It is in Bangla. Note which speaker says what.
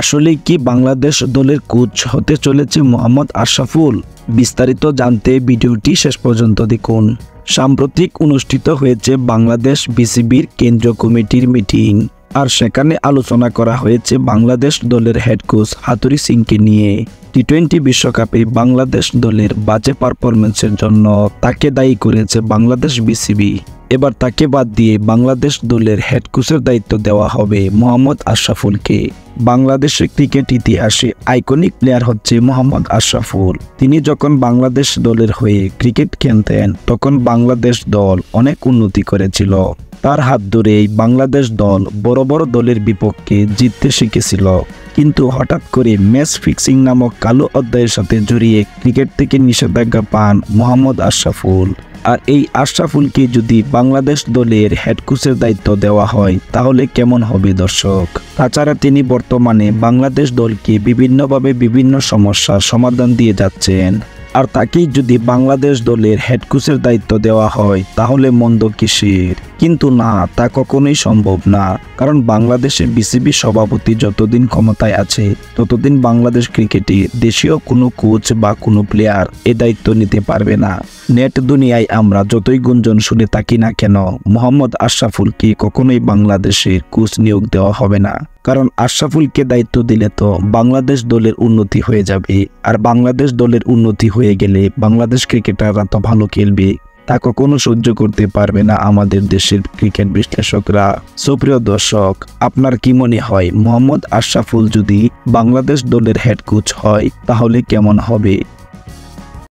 Speaker 1: আসলে কি বাংলাদেশ দলের কোচ হতে চলেছে মোহাম্মদ আশরাফুল? বিস্তারিত জানতে ভিডিওটি শেষ পর্যন্ত দেখুন। সাম্প্রতিক অনুষ্ঠিত হয়েছে বাংলাদেশ বিসিবির কেন্দ্রীয় কমিটির মিটিং, আর সেখানে আলোচনা করা হয়েছে বাংলাদেশ দলের হেড কোচ হাতুড়ি সিংকে নিয়ে। টি-20 বিশ্বকাপে বাংলাদেশ দলের বাজে পারফরম্যান্সের জন্য তাকে দায়ী করেছে বাংলাদেশ বিসিবি। এবার তাকে বাদ দিয়ে বাংলাদেশ দলের হেড কোচের দায়িত্ব দেওয়া হবে মোহাম্মদ আশরাফুলকে। বাংলাদেশের ক্রিকেট ইতিহাসে আইকনিক প্লেয়ার হচ্ছে মোহাম্মদ আশরাফুল। তিনি যখন বাংলাদেশ দলের হয়ে ক্রিকেট খেলতেন তখন বাংলাদেশ দল অনেক উন্নতি করেছিল। তার হাত ধরেই বাংলাদেশ দল বড় বড় দলের বিপক্ষে জিততে শিখেছিল। কিন্তু হঠাৎ করে ম্যাচ ফিক্সিং নামক কালো অধ্যায়ের সাথে জড়িয়ে ক্রিকেট থেকে নিষেধাজ্ঞা পান মোহাম্মদ আশরাফুল। আর এই আশরাফুলকে যদি বাংলাদেশ দলের হেড কোচের দায়িত্ব দেওয়া হয় তাহলে কেমন হবে দর্শক? তাছাড়া তিনি বর্তমানে বাংলাদেশ দলকে বিভিন্নভাবে বিভিন্ন সমস্যার সমাধান দিয়ে যাচ্ছেন, আর তাকেই যদি বাংলাদেশ দলের হেড কোচের দায়িত্ব দেওয়া হয় তাহলে মন্দ কিসের? কিন্তু না, তা কখনোই সম্ভব না। কারণ বাংলাদেশের বিসিবি সভাপতি যতদিন ক্ষমতায় আছে ততদিন বাংলাদেশ ক্রিকেটে দেশীয় কোনো কোচ বা কোনো প্লেয়ার এ দায়িত্ব নিতে পারবে না। নেট দুনিয়ায় আমরা যতই গুঞ্জন শুনে থাকি না কেন, মোহাম্মদ আশরাফুলকে কখনোই বাংলাদেশের কোচ নিয়োগ দেওয়া হবে না। কারণ আশরাফুলকে দায়িত্ব দিলে তো বাংলাদেশ দলের উন্নতি হয়ে যাবে, আর বাংলাদেশ দলের উন্নতি হয়ে গেলে বাংলাদেশ ক্রিকেটাররা তো ভালো খেলবে। তা কখনো সহ্য করতে পারবে না আমাদের দেশের ক্রিকেট বিশ্লেষকরা। সুপ্রিয় দর্শক, আপনার কি মনে হয় মোহাম্মদ আশরাফুল যদি বাংলাদেশ দলের হেড কোচ হয় তাহলে কেমন হবে?